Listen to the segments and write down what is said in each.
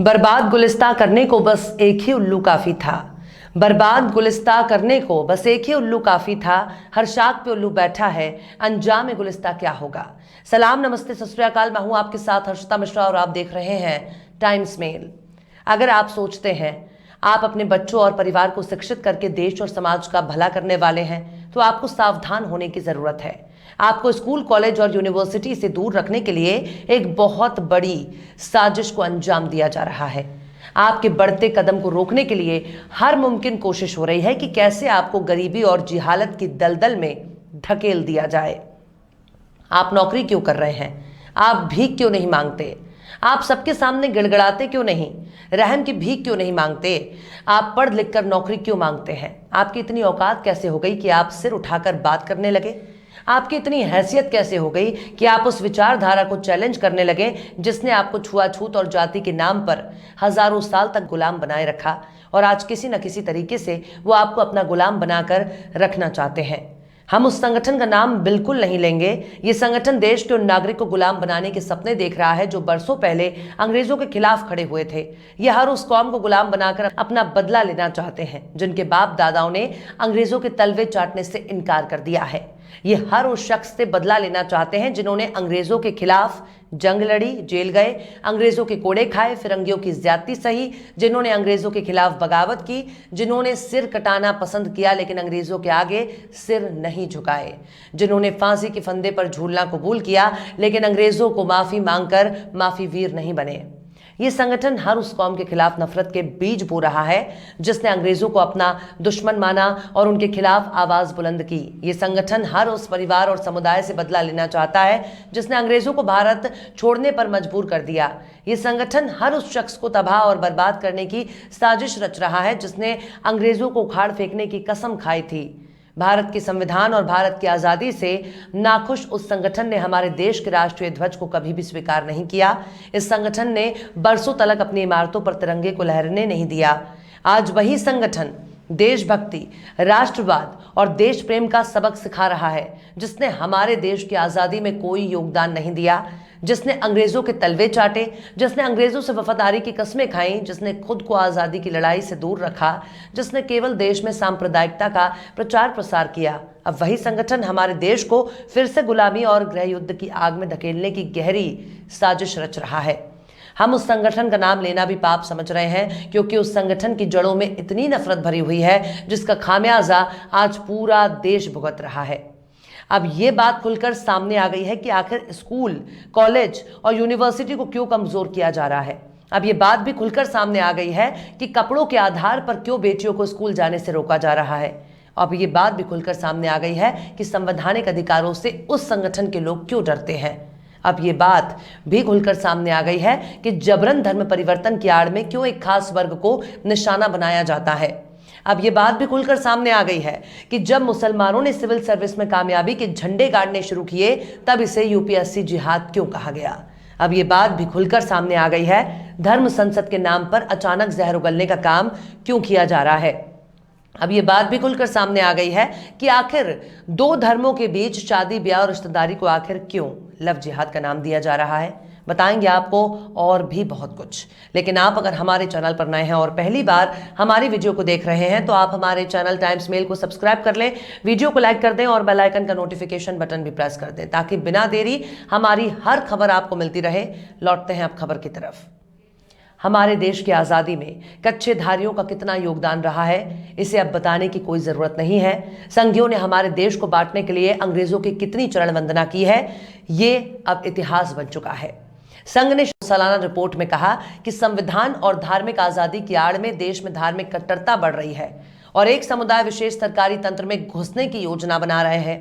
बर्बाद गुलिस्तां करने को बस एक ही उल्लू काफी था। बर्बाद गुलिस्तां करने को बस एक ही उल्लू काफी था। हर शाख पे उल्लू बैठा है, अंजाम गुलिस्तां क्या होगा। सलाम, नमस्ते, सत श्री अकाल। मैं हूं आपके साथ हर्षिता मिश्रा और आप देख रहे हैं टाइम्स मेल। अगर आप सोचते हैं आप अपने बच्चों और परिवार को शिक्षित करके देश और समाज का भला करने वाले हैं, तो आपको सावधान होने की जरूरत है। आपको स्कूल, कॉलेज और यूनिवर्सिटी से दूर रखने के लिए एक बहुत बड़ी साजिश को अंजाम दिया जा रहा है। आपके बढ़ते कदम को रोकने के लिए हर मुमकिन कोशिश हो रही है कि कैसे आपको गरीबी और जिहालत की दलदल में धकेल दिया जाए। आप नौकरी क्यों कर रहे हैं? आप भीख क्यों नहीं मांगते? आप सबके सामने गिड़गिड़ाते क्यों नहीं? रहम की भीख क्यों नहीं मांगते? आप पढ़ लिख कर नौकरी क्यों मांगते हैं? आपकी इतनी औकात कैसे हो गई कि आप सिर उठाकर बात करने लगे? आपकी इतनी हैसियत कैसे हो गई कि आप उस विचारधारा को चैलेंज करने लगे जिसने आपको छुआछूत और जाति के नाम पर हजारों साल तक गुलाम बनाए रखा, और आज किसी न किसी तरीके से वो आपको अपना गुलाम बनाकर रखना चाहते हैं। हम उस संगठन का नाम बिल्कुल नहीं लेंगे। ये संगठन देश के उन नागरिक को गुलाम बनाने के सपने देख रहा है जो बरसों पहले अंग्रेजों के खिलाफ खड़े हुए थे। ये हर उस कौम को गुलाम बनाकर अपना बदला लेना चाहते हैं जिनके बाप दादाओं ने अंग्रेजों के तलवे चाटने से इनकार कर दिया है। ये हर उस शख्स से बदला लेना चाहते हैं जिन्होंने अंग्रेजों के खिलाफ जंग लड़ी, जेल गए, अंग्रेजों के कोड़े खाए, फिरंगियों की ज्यादती सही, जिन्होंने अंग्रेजों के खिलाफ बगावत की, जिन्होंने सिर कटाना पसंद किया लेकिन अंग्रेजों के आगे सिर नहीं झुकाए, जिन्होंने फांसी के फंदे पर झूलना कबूल किया लेकिन अंग्रेजों को माफी मांगकर माफी वीर नहीं बने। ये संगठन हर उस कौम के खिलाफ नफरत के बीज बो रहा है जिसने अंग्रेजों को अपना दुश्मन माना और उनके खिलाफ आवाज बुलंद की। ये संगठन हर उस परिवार और समुदाय से बदला लेना चाहता है जिसने अंग्रेजों को भारत छोड़ने पर मजबूर कर दिया। ये संगठन हर उस शख्स को तबाह और बर्बाद करने की साजिश रच रहा है जिसने अंग्रेजों को उखाड़ फेंकने की कसम खाई थी। भारत के संविधान और भारत की आज़ादी से नाखुश उस संगठन ने हमारे देश के राष्ट्रीय ध्वज को कभी भी स्वीकार नहीं किया। इस संगठन ने बरसों तक अपनी इमारतों पर तिरंगे को लहरने नहीं दिया। आज वही संगठन देशभक्ति, राष्ट्रवाद और देश प्रेम का सबक सिखा रहा है जिसने हमारे देश की आज़ादी में कोई योगदान नहीं दिया, जिसने अंग्रेजों के तलवे चाटे, जिसने अंग्रेजों से वफादारी की कस्में खाई, जिसने खुद को आज़ादी की लड़ाई से दूर रखा, जिसने केवल देश में सांप्रदायिकता का प्रचार प्रसार किया। अब वही संगठन हमारे देश को फिर से गुलामी और गृह युद्ध की आग में धकेलने की गहरी साजिश रच रहा है। हम उस संगठन का नाम लेना भी पाप समझ रहे हैं क्योंकि उस संगठन की जड़ों में इतनी नफरत भरी हुई है जिसका खामियाजा आज पूरा देश भुगत रहा है। अब ये बात खुलकर सामने आ गई है कि आखिर स्कूल, कॉलेज और यूनिवर्सिटी को क्यों कमजोर किया जा रहा है। अब ये बात भी खुलकर सामने आ गई है कि कपड़ों के आधार पर क्यों बेटियों को स्कूल जाने से रोका जा रहा है। अब ये बात भी खुलकर सामने आ गई है कि संवैधानिक अधिकारों से उस संगठन के लोग क्यों डरते हैं। अब ये बात भी खुलकर सामने आ गई है कि जबरन धर्म परिवर्तन की आड़ में क्यों एक खास वर्ग को निशाना बनाया जाता है। अब ये बात भी खुलकर सामने आ गई है कि जब मुसलमानों ने सिविल सर्विस में कामयाबी के झंडे गाड़ने शुरू किए तब इसे यूपीएससी जिहाद क्यों कहा गया। अब ये बात भी खुलकर सामने आ गई है धर्म संसद के नाम पर अचानक जहर उगलने का काम क्यों किया जा रहा है। अब ये बात भी खुलकर सामने आ गई है कि आखिर दो धर्मों के बीच शादी, ब्याह और रिश्तेदारी को आखिर क्यों लव जिहाद का नाम दिया जा रहा है। बताएंगे आपको और भी बहुत कुछ। लेकिन आप अगर हमारे चैनल पर नए हैं और पहली बार हमारी वीडियो को देख रहे हैं तो आप हमारे चैनल टाइम्स मेल को सब्सक्राइब कर लें, वीडियो को लाइक कर दें और बेल आइकन का नोटिफिकेशन बटन भी प्रेस कर दें ताकि बिना देरी हमारी हर खबर आपको मिलती रहे। लौटते हैं अब खबर की तरफ। हमारे देश की आज़ादी में कच्छेधारियों का कितना योगदान रहा है इसे अब बताने की कोई ज़रूरत नहीं है। संघियों ने हमारे देश को बांटने के लिए अंग्रेज़ों की कितनी चरण वंदना की है ये अब इतिहास बन चुका है। संघ ने सालाना रिपोर्ट में कहा कि संविधान और धार्मिक आज़ादी की आड़ में देश में धार्मिक कट्टरता बढ़ रही है और एक समुदाय विशेष सरकारी तंत्र में घुसने की योजना बना रहे हैं।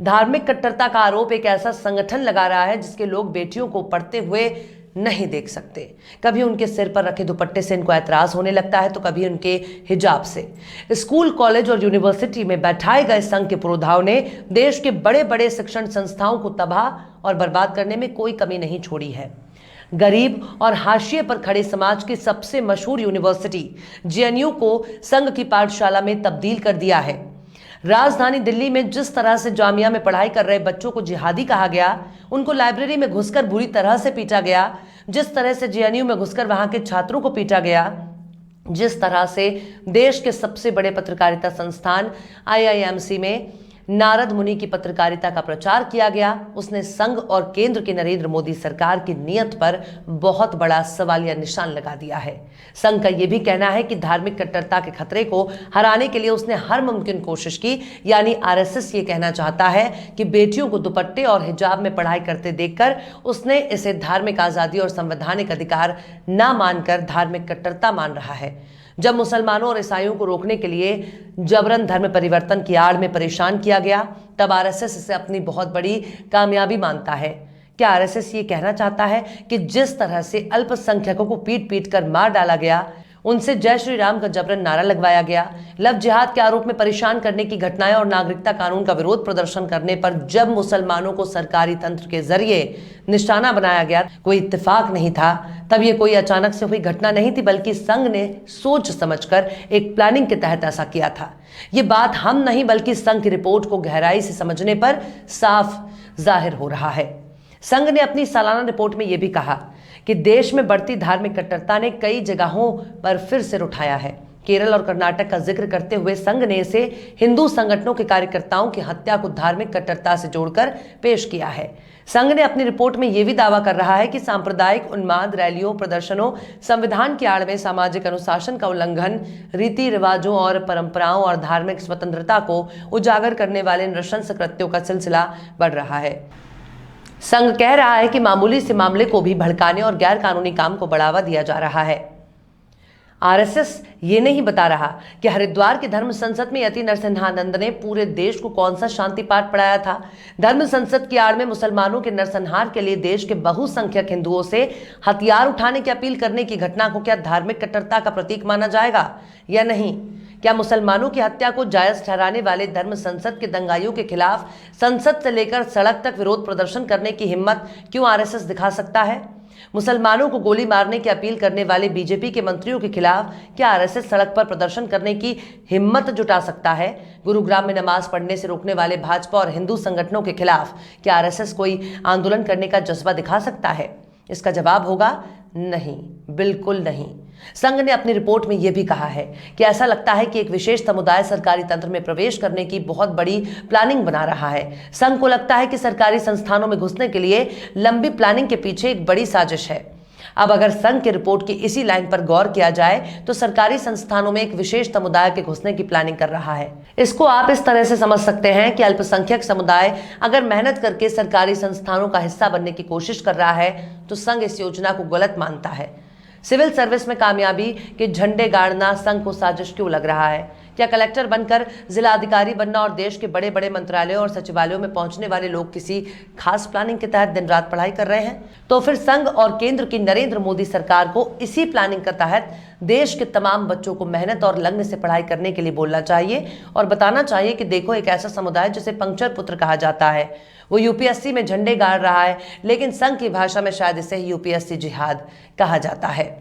धार्मिक कट्टरता का आरोप एक ऐसा संगठन लगा रहा है जिसके लोग बेटियों को पढ़ते हुए नहीं देख सकते। कभी उनके सिर पर रखे दुपट्टे से इनको ऐतराज होने लगता है तो कभी उनके हिजाब से। स्कूल, कॉलेज और यूनिवर्सिटी में बैठाए गए संघ के पुरोधाओं ने देश के बड़े बड़े शिक्षण संस्थाओं को तबाह और बर्बाद करने में कोई कमी नहीं छोड़ी है। गरीब और हाशिए पर खड़े समाज की सबसे मशहूर यूनिवर्सिटी जेएनयू को संघ की पाठशाला में तब्दील कर दिया है। राजधानी दिल्ली में जिस तरह से जामिया में पढ़ाई कर रहे बच्चों को जिहादी कहा गया, उनको लाइब्रेरी में घुसकर बुरी तरह से पीटा गया, जिस तरह से जेएनयू में घुसकर वहां के छात्रों को पीटा गया, जिस तरह से देश के सबसे बड़े पत्रकारिता संस्थान आईआईएमसी में नारद मुनि की पत्रकारिता का प्रचार किया गया, उसने संघ और केंद्र की नरेंद्र मोदी सरकार की नीयत पर बहुत बड़ा सवालिया निशान लगा दिया है। संघ का यह भी कहना है कि धार्मिक कट्टरता के खतरे को हराने के लिए उसने हर मुमकिन कोशिश की, यानी आरएसएस ये कहना चाहता है कि बेटियों को दुपट्टे और हिजाब में पढ़ाई करते देखकर उसने इसे धार्मिक आजादी और संवैधानिक अधिकार न मानकर धार्मिक कट्टरता मान रहा है। जब मुसलमानों और ईसाइयों को रोकने के लिए जबरन धर्म परिवर्तन की आड़ में परेशान किया गया, तब आरएसएस इसे अपनी बहुत बड़ी कामयाबी मानता है। क्या आरएसएस ये कहना चाहता है कि जिस तरह से अल्पसंख्यकों को पीट पीट कर मार डाला गया, उनसे जय श्री राम का जबरन नारा लगवाया गया, लव जिहाद के आरोप में परेशान करने की घटनाएं और नागरिकता कानून का विरोध प्रदर्शन करने पर जब मुसलमानों को सरकारी तंत्र के जरिए निशाना बनाया गया, कोई इत्तेफाक नहीं था, तब ये कोई अचानक से हुई घटना नहीं थी, बल्कि संघ ने सोच समझकर एक प्लानिंग के तहत ऐसा किया था। ये बात हम नहीं बल्कि संघ की रिपोर्ट को गहराई से समझने पर साफ जाहिर हो रहा है। संघ ने अपनी सालाना रिपोर्ट में यह भी कहा कि देश में बढ़ती धार्मिक कट्टरता ने कई जगहों पर फिर सिर उठाया है। केरल और कर्नाटक का जिक्र करते हुए संघ ने इसे हिंदू संगठनों के कार्यकर्ताओं की हत्या को धार्मिक कट्टरता से जोड़कर पेश किया है। संघ ने अपनी रिपोर्ट में यह भी दावा कर रहा है कि सांप्रदायिक उन्माद रैलियों, प्रदर्शनों, संविधान की आड़ में सामाजिक अनुशासन का उल्लंघन, रीति रिवाजों और परंपराओं और धार्मिक स्वतंत्रता को उजागर करने वाले नृशंस कृत्यों का सिलसिला बढ़ रहा है। संघ कह रहा है कि मामूली से मामले को भी भड़काने और गैर कानूनी काम को बढ़ावा दिया जा रहा है। आरएसएस ये नहीं बता रहा कि हरिद्वार की धर्म संसद में यति नरसिम्हानंद ने पूरे देश को कौन सा शांति पाठ पढ़ाया था। धर्म संसद की आड़ में मुसलमानों के नरसंहार के लिए देश के बहुसंख्यक हिंदुओं से हथियार उठाने की अपील करने की घटना को क्या धार्मिक कट्टरता का प्रतीक माना जाएगा या नहीं? क्या मुसलमानों की हत्या को जायज ठहराने वाले धर्म संसद के दंगाइयों के खिलाफ संसद से लेकर सड़क तक विरोध प्रदर्शन करने की हिम्मत क्यों आरएसएस दिखा सकता है? मुसलमानों को गोली मारने की अपील करने वाले बीजेपी के मंत्रियों के खिलाफ क्या आरएसएस सड़क पर प्रदर्शन करने की हिम्मत जुटा सकता है? गुरुग्राम में नमाज पढ़ने से रोकने वाले भाजपा और हिंदू संगठनों के खिलाफ क्या आरएसएस कोई आंदोलन करने का जज्बा दिखा सकता है? इसका जवाब होगा नहीं, बिल्कुल नहीं। संघ ने अपनी रिपोर्ट में यह भी कहा है कि ऐसा लगता है कि एक विशेष समुदाय सरकारी तंत्र में प्रवेश करने की बहुत बड़ी प्लानिंग बना रहा है। संघ को लगता है कि सरकारी संस्थानों में घुसने के लिए लंबी प्लानिंग के पीछे एक बड़ी साजिश है। अब अगर संघ की रिपोर्ट की इसी लाइन पर गौर किया जाए तो सरकारी संस्थानों में एक विशेष समुदाय के घुसने की प्लानिंग कर रहा है। इसको आप इस तरह से समझ सकते हैं कि अल्पसंख्यक समुदाय अगर मेहनत करके सरकारी संस्थानों का हिस्सा बनने की कोशिश कर रहा है तो संघ इस योजना को गलत मानता है। सिविल सर्विस में कामयाबी के झंडे गाड़ना संघ को साजिश क्यों लग रहा है? क्या कलेक्टर बनकर जिला अधिकारी बनना और देश के बड़े बड़े मंत्रालयों और सचिवालयों में पहुंचने वाले लोग किसी खास प्लानिंग के तहत दिन रात पढ़ाई कर रहे हैं? तो फिर संघ और केंद्र की नरेंद्र मोदी सरकार को इसी प्लानिंग के तहत देश के तमाम बच्चों को मेहनत और लगन से पढ़ाई करने के लिए बोलना चाहिए और बताना चाहिए कि देखो, एक ऐसा समुदाय जिसे पंक्चर पुत्र कहा जाता है, वो यूपीएससी में झंडे गाड़ रहा है, लेकिन संघ की भाषा में शायद इसे यूपीएससी जिहाद कहा जाता है।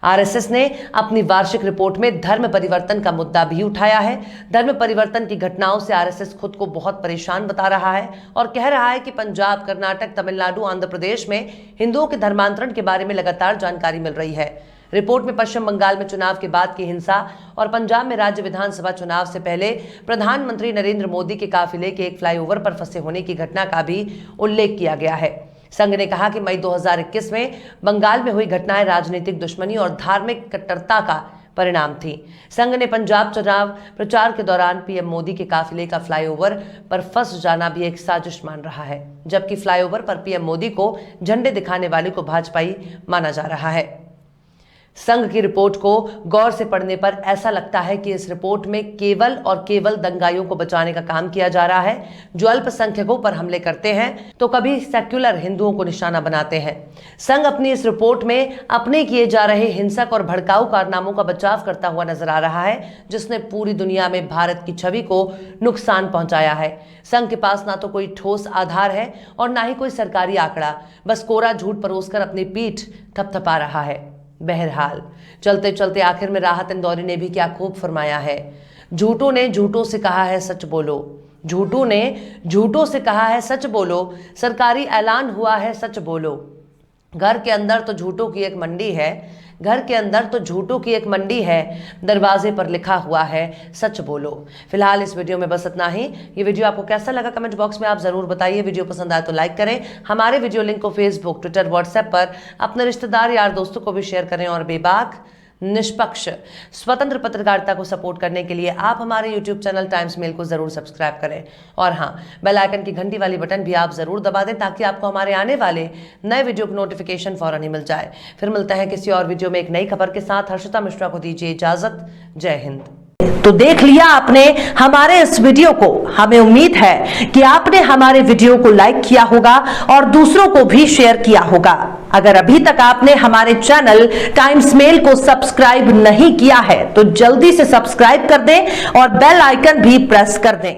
आरएसएस ने अपनी वार्षिक रिपोर्ट में धर्म परिवर्तन का मुद्दा भी उठाया है। धर्म परिवर्तन की घटनाओं से आरएसएस खुद को बहुत परेशान बता रहा है और कह रहा है कि पंजाब, कर्नाटक, तमिलनाडु, आंध्र प्रदेश में हिंदुओं के धर्मांतरण के बारे में लगातार जानकारी मिल रही है। रिपोर्ट में पश्चिम बंगाल में चुनाव के बाद की हिंसा और पंजाब में राज्य विधानसभा चुनाव से पहले प्रधानमंत्री नरेंद्र मोदी के काफिले के एक फ्लाईओवर पर फंसे होने की घटना का भी उल्लेख किया गया है। संघ ने कहा कि मई 2021 में बंगाल में हुई घटनाएं राजनीतिक दुश्मनी और धार्मिक कट्टरता का परिणाम थी। संघ ने पंजाब चुनाव प्रचार के दौरान पीएम मोदी के काफिले का फ्लाईओवर पर फंस जाना भी एक साजिश मान रहा है, जबकि फ्लाईओवर पर पीएम मोदी को झंडे दिखाने वाले को भाजपाई माना जा रहा है। संघ की रिपोर्ट को गौर से पढ़ने पर ऐसा लगता है कि इस रिपोर्ट में केवल और केवल दंगाइयों को बचाने का काम किया जा रहा है, जो अल्पसंख्यकों पर हमले करते हैं तो कभी सेक्युलर हिंदुओं को निशाना बनाते हैं। संघ अपनी इस रिपोर्ट में अपने किए जा रहे हिंसक और भड़काऊ कारनामों का बचाव करता हुआ नजर आ रहा है, जिसने पूरी दुनिया में भारत की छवि को नुकसान पहुंचाया है। संघ के पास ना तो कोई ठोस आधार है और ना ही कोई सरकारी आंकड़ा, बस कोरा झूठ परोसकर अपनी पीठ थपथपा रहा है। बहरहाल चलते चलते आखिर में राहत इंदौरी ने भी क्या खूब फरमाया है, झूठों ने झूठों से कहा है सच बोलो, झूठों ने झूठों से कहा है सच बोलो, सरकारी ऐलान हुआ है सच बोलो। घर के अंदर तो झूठों की एक मंडी है, घर के अंदर तो झूठों की एक मंडी है, दरवाजे पर लिखा हुआ है सच बोलो। फिलहाल इस वीडियो में बस इतना ही। ये वीडियो आपको कैसा लगा कमेंट बॉक्स में आप जरूर बताइए। वीडियो पसंद आए तो लाइक करें। हमारे वीडियो लिंक को फेसबुक, ट्विटर, व्हाट्सएप पर अपने रिश्तेदार यार दोस्तों को भी शेयर करें और बेबाक, निष्पक्ष, स्वतंत्र पत्रकारिता को सपोर्ट करने के लिए आप हमारे यूट्यूब चैनल टाइम्स मेल को जरूर सब्सक्राइब करें। और हाँ, बेल आइकन की घंटी वाली बटन भी आप जरूर दबा दें ताकि आपको हमारे आने वाले नए वीडियो की नोटिफिकेशन फौरन ही मिल जाए। फिर मिलते हैं किसी और वीडियो में एक नई खबर के साथ। हर्षिता मिश्रा को दीजिए इजाजत। जय हिंद। तो देख लिया आपने हमारे इस वीडियो को। हमें उम्मीद है कि आपने हमारे वीडियो को लाइक किया होगा और दूसरों को भी शेयर किया होगा। अगर अभी तक आपने हमारे चैनल टाइम्स मेल को सब्सक्राइब नहीं किया है तो जल्दी से सब्सक्राइब कर दें और बेल आइकन भी प्रेस कर दें।